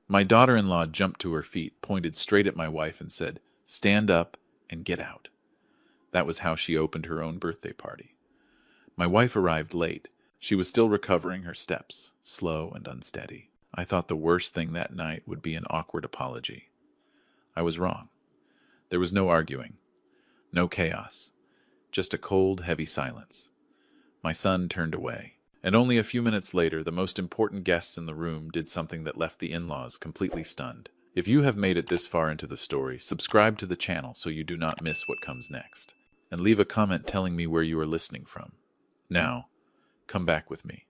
My daughter-in-law jumped to her feet, pointed straight at my wife, and said, "Stand up and get out." That was how she opened her own birthday party. My wife arrived late. She was still recovering her steps, slow and unsteady. I thought the worst thing that night would be an awkward apology. I was wrong. There was no arguing, no chaos, just a cold, heavy silence. My son turned away, and only a few minutes later, the most important guests in the room did something that left the in-laws completely stunned. If you have made it this far into the story, subscribe to the channel so you do not miss what comes next, and leave a comment telling me where you are listening from. Now, come back with me,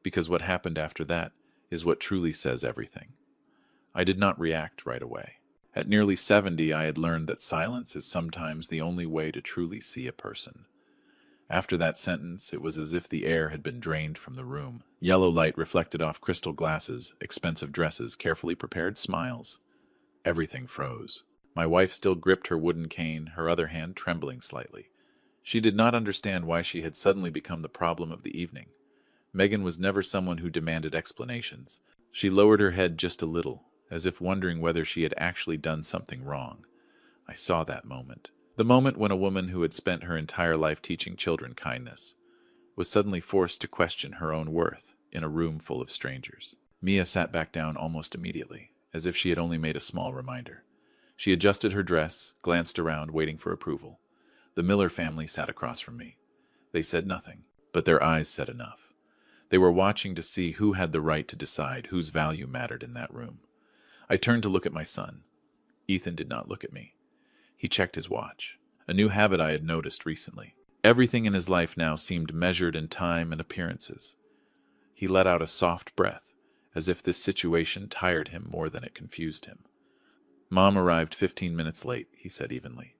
because what happened after that is what truly says everything. I did not react right away. At nearly 70, I had learned that silence is sometimes the only way to truly see a person. After that sentence, it was as if the air had been drained from the room. Yellow light reflected off crystal glasses, expensive dresses, carefully prepared smiles. Everything froze. My wife still gripped her wooden cane, her other hand trembling slightly. She did not understand why she had suddenly become the problem of the evening. Megan was never someone who demanded explanations. She lowered her head just a little, as if wondering whether she had actually done something wrong. I saw that moment. The moment when a woman who had spent her entire life teaching children kindness was suddenly forced to question her own worth in a room full of strangers. Mia sat back down almost immediately, as if she had only made a small reminder. She adjusted her dress, glanced around, waiting for approval. The Miller family sat across from me. They said nothing, but their eyes said enough. They were watching to see who had the right to decide whose value mattered in that room. I turned to look at my son. Ethan did not look at me. He checked his watch, a new habit I had noticed recently. Everything in his life now seemed measured in time and appearances. He let out a soft breath, as if this situation tired him more than it confused him. "Mom arrived 15 minutes late," he said evenly.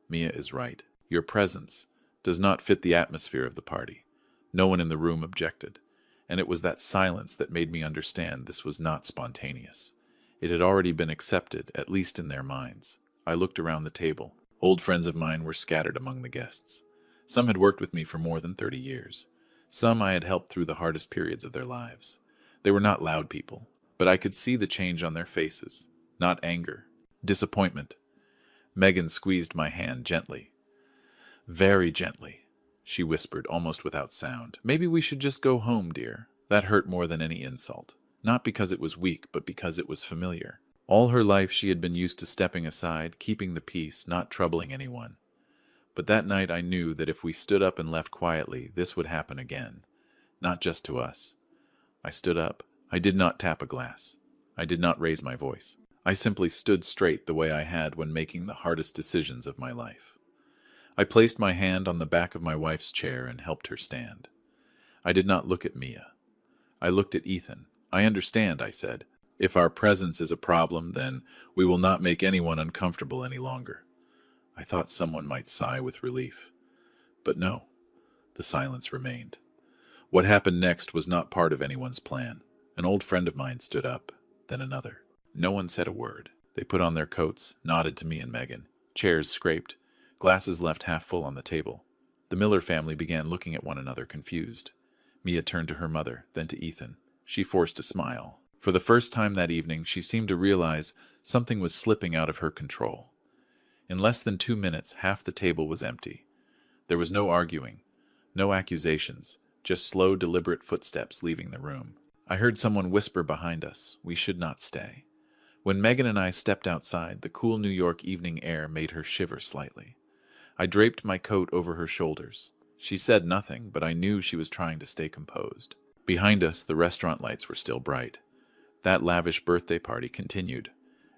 "Mia is right. Your presence does not fit the atmosphere of the party." No one in the room objected, and it was that silence that made me understand this was not spontaneous. It had already been accepted, at least in their minds. I looked around the table. Old friends of mine were scattered among the guests. Some had worked with me for more than 30 years. Some I had helped through the hardest periods of their lives. They were not loud people, but I could see the change on their faces. Not anger, disappointment. Megan squeezed my hand gently. "Very gently," she whispered, almost without sound. "Maybe we should just go home, dear." That hurt more than any insult. Not because it was weak, but because it was familiar. All her life she had been used to stepping aside, keeping the peace, not troubling anyone. But that night I knew that if we stood up and left quietly, this would happen again. Not just to us. I stood up. I did not tap a glass. I did not raise my voice. I simply stood straight the way I had when making the hardest decisions of my life. I placed my hand on the back of my wife's chair and helped her stand. I did not look at Mia. I looked at Ethan. "I understand," I said. "If our presence is a problem, then we will not make anyone uncomfortable any longer." I thought someone might sigh with relief. But no, the silence remained. What happened next was not part of anyone's plan. An old friend of mine stood up, then another. No one said a word. They put on their coats, nodded to me and Megan. Chairs scraped, glasses left half full on the table. The Miller family began looking at one another, confused. Mia turned to her mother, then to Ethan. She forced a smile. For the first time that evening, she seemed to realize something was slipping out of her control. In less than 2 minutes, half the table was empty. There was no arguing, no accusations, just slow, deliberate footsteps leaving the room. I heard someone whisper behind us, "We should not stay." When Megan and I stepped outside, the cool New York evening air made her shiver slightly. I draped my coat over her shoulders. She said nothing, but I knew she was trying to stay composed. Behind us, the restaurant lights were still bright. That lavish birthday party continued,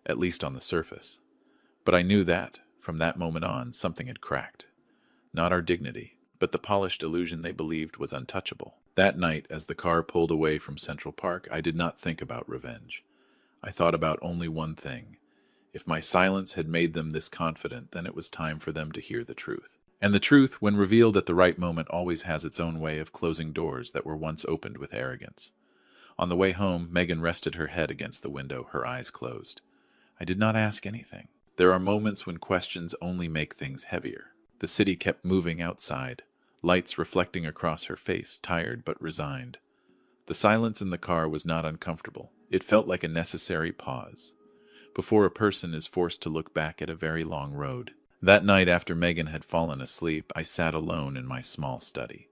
at least on the surface. But I knew that, from that moment on, something had cracked. Not our dignity, but the polished illusion they believed was untouchable. That night, as the car pulled away from Central Park, I did not think about revenge. I thought about only one thing. If my silence had made them this confident, then it was time for them to hear the truth. And the truth, when revealed at the right moment, always has its own way of closing doors that were once opened with arrogance. On the way home, Megan rested her head against the window, her eyes closed. I did not ask anything. There are moments when questions only make things heavier. The city kept moving outside, lights reflecting across her face, tired but resigned. The silence in the car was not uncomfortable. It felt like a necessary pause, before a person is forced to look back at a very long road. That night after Megan had fallen asleep, I sat alone in my small study.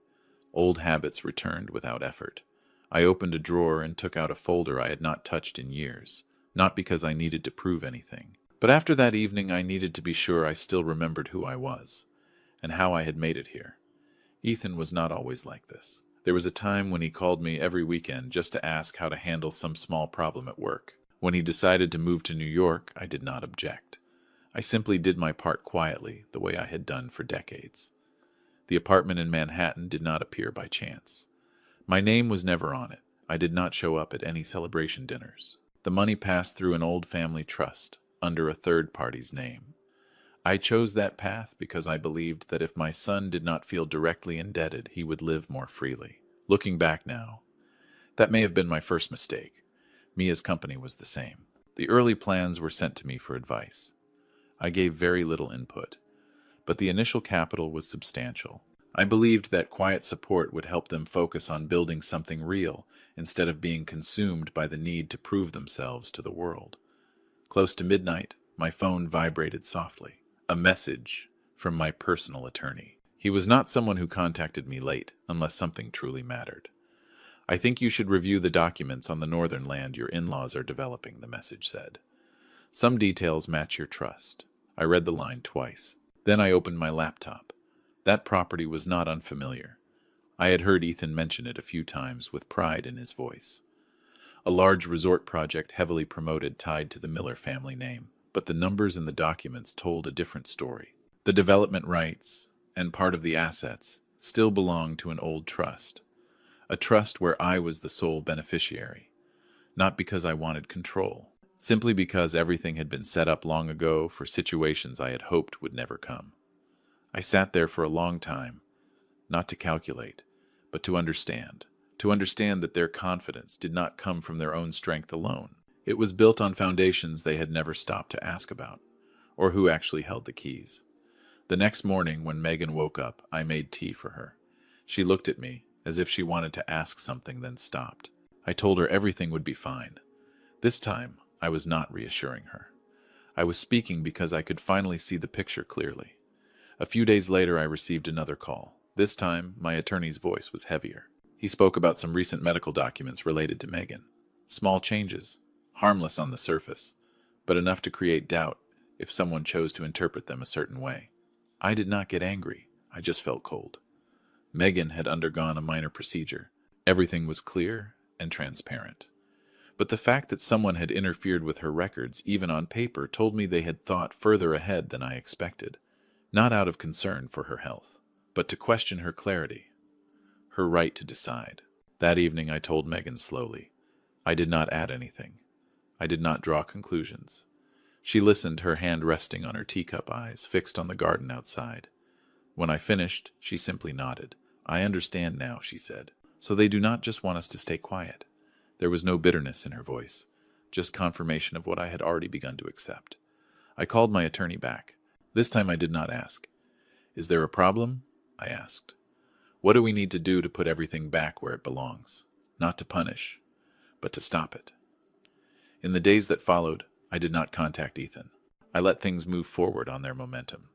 Old habits returned without effort. I opened a drawer and took out a folder I had not touched in years, not because I needed to prove anything. But after that evening, I needed to be sure I still remembered who I was, and how I had made it here. Ethan was not always like this. There was a time when he called me every weekend just to ask how to handle some small problem at work. When he decided to move to New York, I did not object. I simply did my part quietly, the way I had done for decades. The apartment in Manhattan did not appear by chance. My name was never on it. I did not show up at any celebration dinners. The money passed through an old family trust, under a third party's name. I chose that path because I believed that if my son did not feel directly indebted, he would live more freely. Looking back now, that may have been my first mistake. Mia's company was the same. The early plans were sent to me for advice. I gave very little input, but the initial capital was substantial. I believed that quiet support would help them focus on building something real instead of being consumed by the need to prove themselves to the world. Close to midnight, my phone vibrated softly. A message from my personal attorney. He was not someone who contacted me late, unless something truly mattered. I think you should review the documents on the northern land your in-laws are developing, the message said. Some details match your trust. I read the line twice. Then I opened my laptop. That property was not unfamiliar. I had heard Ethan mention it a few times with pride in his voice. A large resort project heavily promoted tied to the Miller family name. But the numbers in the documents told a different story. The development rights, and part of the assets, still belonged to an old trust. A trust where I was the sole beneficiary. Not because I wanted control, simply because everything had been set up long ago for situations I had hoped would never come. I sat there for a long time, not to calculate, but to understand. To understand that their confidence did not come from their own strength alone. It was built on foundations they had never stopped to ask about, or who actually held the keys. The next morning, when Megan woke up, I made tea for her. She looked at me, as if she wanted to ask something, then stopped. I told her everything would be fine. This time, I was not reassuring her. I was speaking because I could finally see the picture clearly. A few days later, I received another call. This time, my attorney's voice was heavier. He spoke about some recent medical documents related to Megan. Small changes. Harmless on the surface, but enough to create doubt if someone chose to interpret them a certain way. I did not get angry. I just felt cold. Megan had undergone a minor procedure. Everything was clear and transparent. But the fact that someone had interfered with her records, even on paper, told me they had thought further ahead than I expected, not out of concern for her health, but to question her clarity, her right to decide. That evening I told Megan slowly. I did not add anything. I did not draw conclusions. She listened, her hand resting on her teacup eyes, fixed on the garden outside. When I finished, she simply nodded. I understand now, she said. So they do not just want us to stay quiet. There was no bitterness in her voice, just confirmation of what I had already begun to accept. I called my attorney back. This time I did not ask. Is there a problem? I asked. What do we need to do to put everything back where it belongs? Not to punish, but to stop it. In the days that followed, I did not contact Ethan. I let things move forward on their momentum.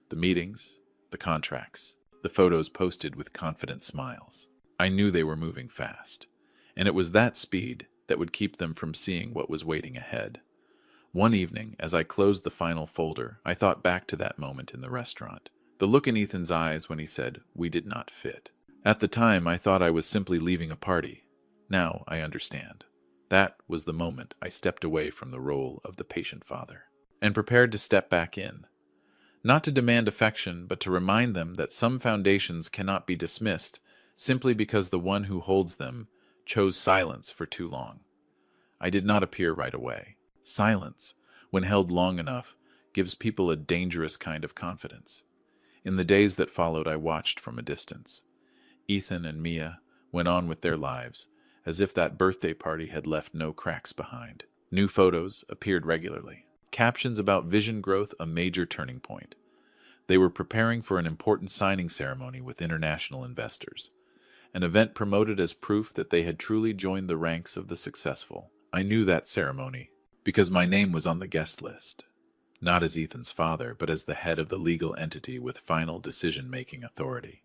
The meetings, the contracts, the photos posted with confident smiles. I knew they were moving fast, and it was that speed that would keep them from seeing what was waiting ahead. One evening, as I closed the final folder, I thought back to that moment in the restaurant. The look in Ethan's eyes when he said, "We did not fit." At the time, I thought I was simply leaving a party. Now I understand. That was the moment I stepped away from the role of the patient father and prepared to step back in. Not to demand affection, but to remind them that some foundations cannot be dismissed simply because the one who holds them chose silence for too long. I did not appear right away. Silence, when held long enough, gives people a dangerous kind of confidence. In the days that followed, I watched from a distance. Ethan and Mia went on with their lives, as if that birthday party had left no cracks behind. New photos appeared regularly. Captions about vision growth, a major turning point. They were preparing for an important signing ceremony with international investors, an event promoted as proof that they had truly joined the ranks of the successful. I knew that ceremony because my name was on the guest list, not as Ethan's father, but as the head of the legal entity with final decision-making authority.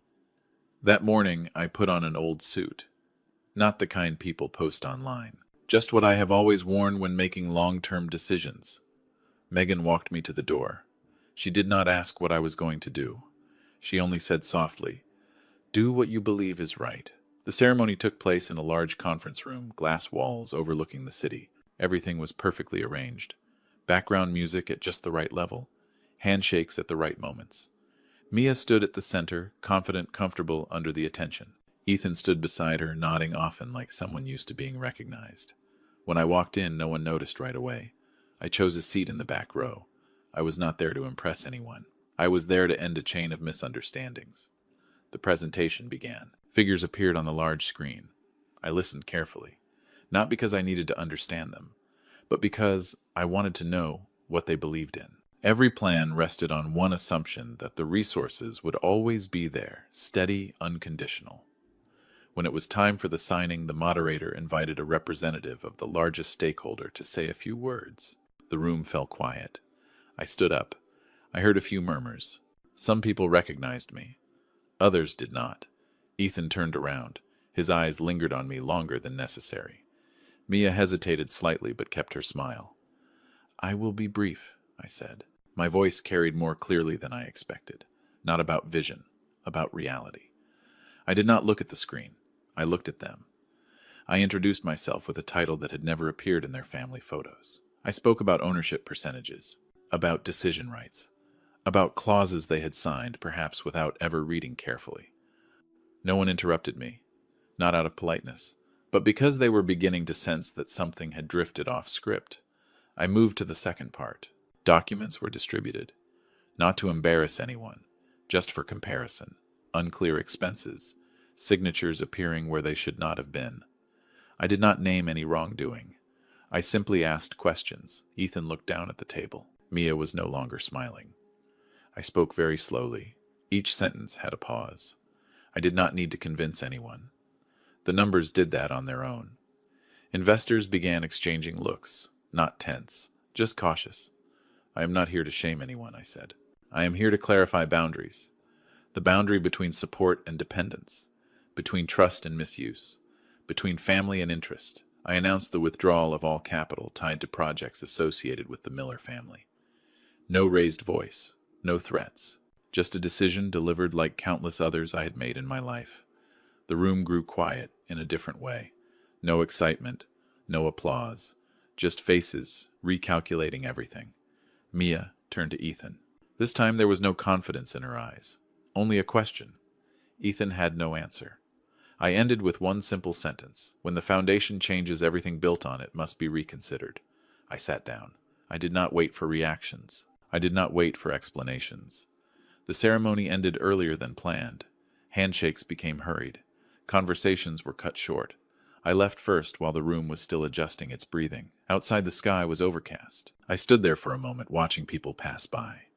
That morning, I put on an old suit, not the kind people post online, just what I have always worn when making long-term decisions. Megan walked me to the door. She did not ask what I was going to do. She only said softly, "Do what you believe is right." The ceremony took place in a large conference room, glass walls overlooking the city. Everything was perfectly arranged. Background music at just the right level. Handshakes at the right moments. Mia stood at the center, confident, comfortable under the attention. Ethan stood beside her, nodding often like someone used to being recognized. When I walked in, no one noticed right away. I chose a seat in the back row. I was not there to impress anyone. I was there to end a chain of misunderstandings. The presentation began. Figures appeared on the large screen. I listened carefully, not because I needed to understand them, but because I wanted to know what they believed in. Every plan rested on one assumption, that the resources would always be there, steady, unconditional. When it was time for the signing, the moderator invited a representative of the largest stakeholder to say a few words. The room fell quiet. I stood up. I heard a few murmurs. Some people recognized me. Others did not. Ethan turned around. His eyes lingered on me longer than necessary. Mia hesitated slightly but kept her smile. "I will be brief," I said. My voice carried more clearly than I expected. Not about vision, about reality. I did not look at the screen. I looked at them. I introduced myself with a title that had never appeared in their family photos. I spoke about ownership percentages, about decision rights, about clauses they had signed, perhaps without ever reading carefully. No one interrupted me, not out of politeness, but because they were beginning to sense that something had drifted off script. I moved to the second part. Documents were distributed, not to embarrass anyone, just for comparison. Unclear expenses, signatures appearing where they should not have been. I did not name any wrongdoing. I simply asked questions. Ethan looked down at the table. Mia was no longer smiling. I spoke very slowly. Each sentence had a pause. I did not need to convince anyone. The numbers did that on their own. Investors began exchanging looks, not tense, just cautious. "I am not here to shame anyone," I said. "I am here to clarify boundaries. The boundary between support and dependence, between trust and misuse, between family and interest." I announced the withdrawal of all capital tied to projects associated with the Miller family. No raised voice, no threats, just a decision delivered like countless others I had made in my life. The room grew quiet in a different way. No excitement, no applause, just faces recalculating everything. Mia turned to Ethan. This time there was no confidence in her eyes, only a question. Ethan had no answer. I ended with one simple sentence. "When the foundation changes, everything built on it must be reconsidered." I sat down. I did not wait for reactions. I did not wait for explanations. The ceremony ended earlier than planned. Handshakes became hurried. Conversations were cut short. I left first while the room was still adjusting its breathing. Outside, the sky was overcast. I stood there for a moment, watching people pass by.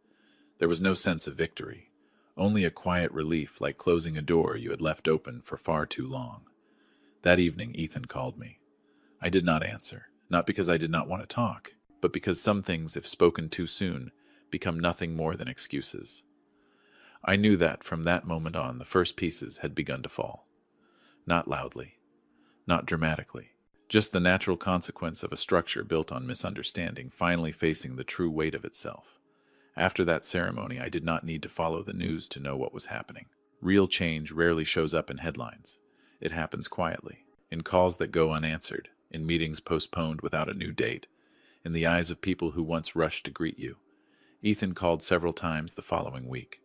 There was no sense of victory. Only a quiet relief, like closing a door you had left open for far too long. That evening, Ethan called me. I did not answer, not because I did not want to talk, but because some things, if spoken too soon, become nothing more than excuses. I knew that from that moment on, the first pieces had begun to fall. Not loudly, not dramatically, just the natural consequence of a structure built on misunderstanding finally facing the true weight of itself. After that ceremony, I did not need to follow the news to know what was happening. Real change rarely shows up in headlines. It happens quietly, in calls that go unanswered, in meetings postponed without a new date, in the eyes of people who once rushed to greet you. Ethan called several times the following week.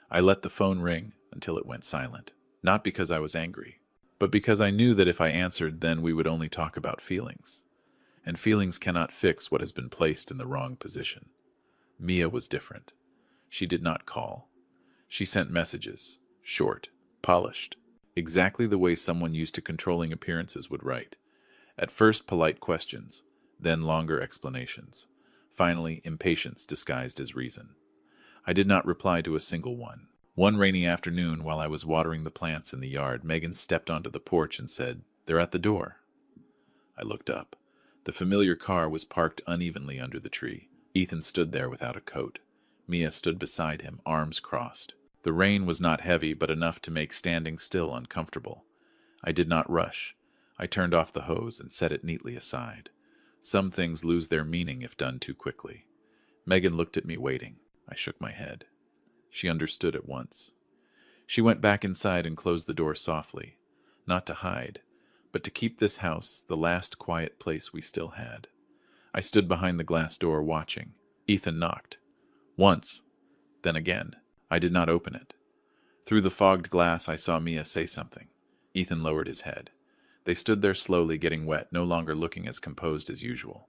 I let the phone ring until it went silent, not because I was angry, but because I knew that if I answered, then we would only talk about feelings. And feelings cannot fix what has been placed in the wrong position. Mia was different. She did not call. She sent messages, short, polished, exactly the way someone used to controlling appearances would write. At first, polite questions, then longer explanations. Finally, impatience disguised as reason. I did not reply to a single one. One rainy afternoon, while I was watering the plants in the yard, Megan stepped onto the porch and said, "They're at the door." I looked up. The familiar car was parked unevenly under the tree. Ethan stood there without a coat. Mia stood beside him, arms crossed. The rain was not heavy, but enough to make standing still uncomfortable. I did not rush. I turned off the hose and set it neatly aside. Some things lose their meaning if done too quickly. Megan looked at me waiting. I shook my head. She understood at once. She went back inside and closed the door softly, not to hide, but to keep this house the last quiet place we still had. I stood behind the glass door watching. Ethan knocked. Once, then again. I did not open it. Through the fogged glass I saw Mia say something. Ethan lowered his head. They stood there slowly, getting wet, no longer looking as composed as usual.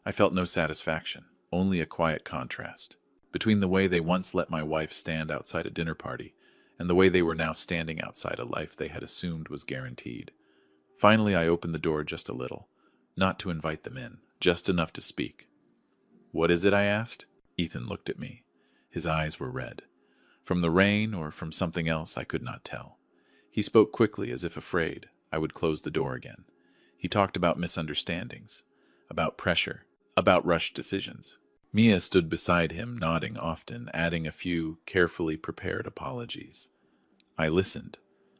I felt no satisfaction, only a quiet contrast between the way they once let my wife stand outside a dinner party and the way they were now standing outside a life they had assumed was guaranteed. Finally, I opened the door just a little, not to invite them in, just enough to speak. "What is it?" I asked. Ethan looked at me. His eyes were red. From the rain or from something else, I could not tell. He spoke quickly, as if afraid I would close the door again. He talked about misunderstandings, about pressure, about rushed decisions. Mia stood beside him, nodding often, adding a few carefully prepared apologies. I listened.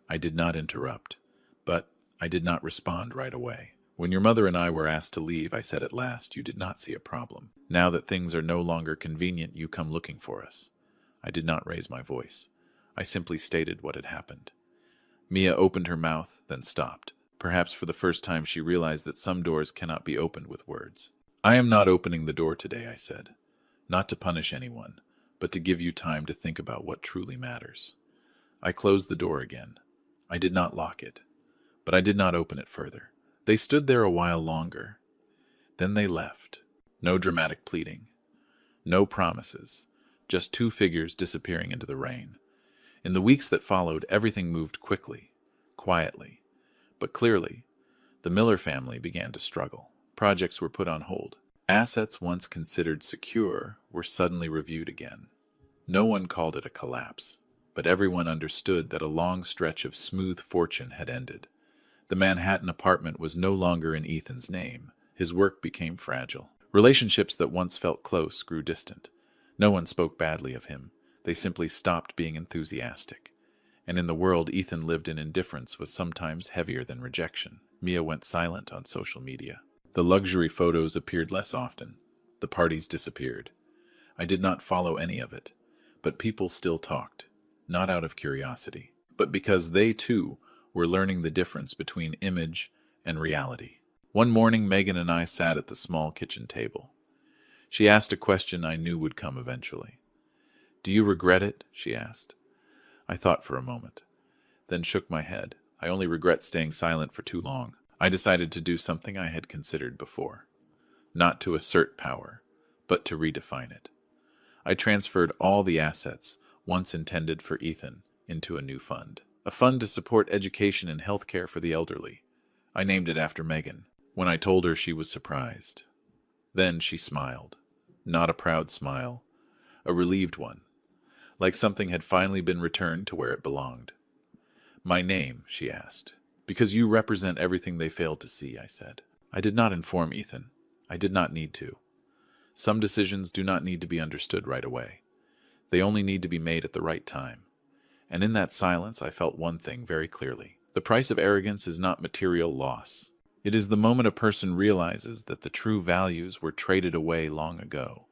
I did not interrupt, but I did not respond right away. "When your mother and I were asked to leave, I said at last you did not see a problem. Now that things are no longer convenient, you come looking for us." I did not raise my voice. I simply stated what had happened. Mia opened her mouth, then stopped. Perhaps for the first time she realized that some doors cannot be opened with words. "I am not opening the door today," I said. "Not to punish anyone, but to give you time to think about what truly matters." I closed the door again. I did not lock it, but I did not open it further. They stood there a while longer. Then they left. No dramatic pleading. No promises. Just two figures disappearing into the rain. In the weeks that followed, everything moved quickly, quietly, but clearly. The Miller family began to struggle. Projects were put on hold. Assets once considered secure were suddenly reviewed again. No one called it a collapse, but everyone understood that a long stretch of smooth fortune had ended. The Manhattan apartment was no longer in Ethan's name. His work became fragile. Relationships that once felt close grew distant. No one spoke badly of him. They simply stopped being enthusiastic. And in the world Ethan lived in, indifference was sometimes heavier than rejection. Mia went silent on social media. The luxury photos appeared less often. The parties disappeared. I did not follow any of it, but people still talked, not out of curiosity, but because they too were learning the difference between image and reality. One morning, Megan and I sat at the small kitchen table. She asked a question I knew would come eventually. "Do you regret it?" she asked. I thought for a moment, then shook my head. I only regret staying silent for too long. I decided to do something I had considered before. Not to assert power, but to redefine it. I transferred all the assets, once intended for Ethan, into a new fund. A fund to support education and health care for the elderly. I named it after Megan. When I told her, she was surprised. Then she smiled. Not a proud smile, a relieved one, like something had finally been returned to where it belonged. "My name?" she asked. "Because you represent everything they failed to see," I said. I did not inform Ethan. I did not need to. Some decisions do not need to be understood right away. They only need to be made at the right time. And in that silence, I felt one thing very clearly. The price of arrogance is not material loss. It is the moment a person realizes that the true values were traded away long ago,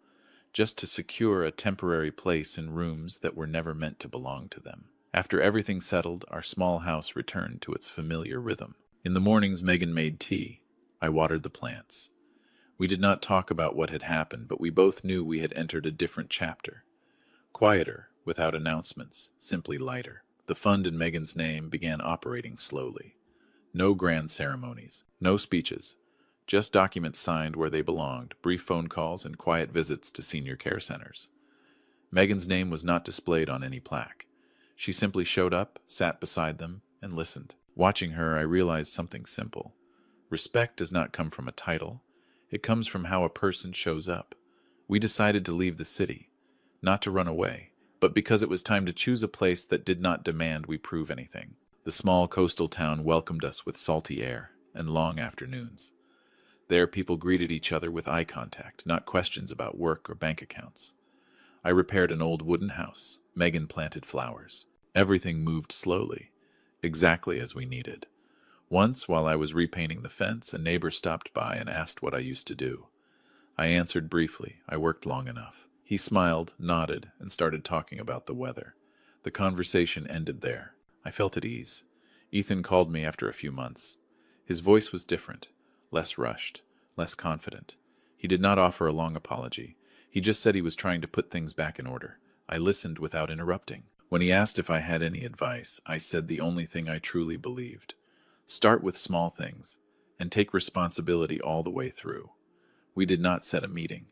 just to secure a temporary place in rooms that were never meant to belong to them. After everything settled, our small house returned to its familiar rhythm. In the mornings, Megan made tea. I watered the plants. We did not talk about what had happened, but we both knew we had entered a different chapter. Quieter, without announcements, simply lighter. The fund in Megan's name began operating slowly. No grand ceremonies, no speeches, just documents signed where they belonged, brief phone calls, and quiet visits to senior care centers. Megan's name was not displayed on any plaque. She simply showed up, sat beside them, and listened. Watching her, I realized something simple. Respect does not come from a title. It comes from how a person shows up. We decided to leave the city, not to run away, but because it was time to choose a place that did not demand we prove anything. The small coastal town welcomed us with salty air and long afternoons. There, people greeted each other with eye contact, not questions about work or bank accounts. I repaired an old wooden house. Megan planted flowers. Everything moved slowly, exactly as we needed. Once, while I was repainting the fence, a neighbor stopped by and asked what I used to do. I answered briefly. I worked long enough. He smiled, nodded, and started talking about the weather. The conversation ended there. I felt at ease. Ethan called me after a few months. His voice was different, less rushed, less confident. He did not offer a long apology. He just said he was trying to put things back in order. I listened without interrupting. When he asked if I had any advice, I said the only thing I truly believed. Start with small things, and take responsibility all the way through. We did not set a meeting,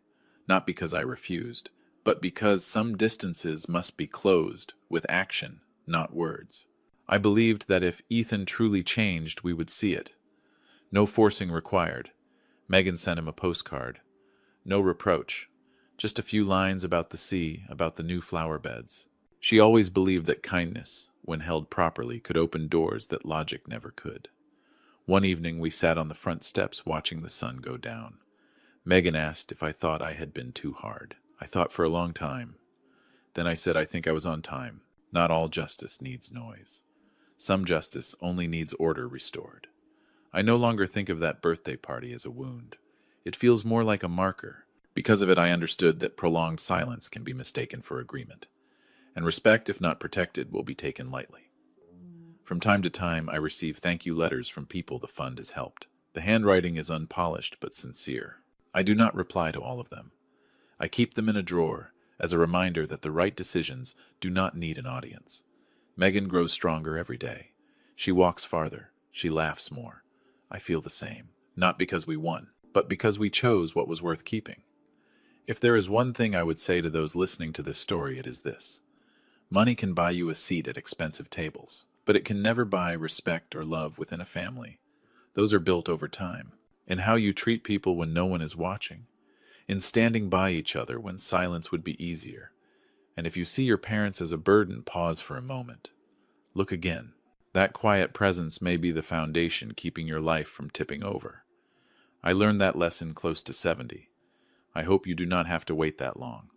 not because I refused, but because some distances must be closed with action, not words. I believed that if Ethan truly changed, we would see it. No forcing required. Megan sent him a postcard. No reproach. Just a few lines about the sea, about the new flower beds. She always believed that kindness, when held properly, could open doors that logic never could. One evening we sat on the front steps watching the sun go down. Megan asked if I thought I had been too hard. I thought for a long time. Then I said I think I was on time. Not all justice needs noise. Some justice only needs order restored. I no longer think of that birthday party as a wound. It feels more like a marker. Because of it, I understood that prolonged silence can be mistaken for agreement, and respect, if not protected, will be taken lightly. From time to time, I receive thank you letters from people the fund has helped. The handwriting is unpolished but sincere. I do not reply to all of them. I keep them in a drawer as a reminder that the right decisions do not need an audience. Megan grows stronger every day. She walks farther. She laughs more. I feel the same, not because we won, but because we chose what was worth keeping. If there is one thing I would say to those listening to this story, it is this. Money can buy you a seat at expensive tables, but it can never buy respect or love within a family. Those are built over time. In how you treat people when no one is watching. In standing by each other when silence would be easier. And if you see your parents as a burden, pause for a moment. Look again. That quiet presence may be the foundation keeping your life from tipping over. I learned that lesson close to 70. I hope you do not have to wait that long.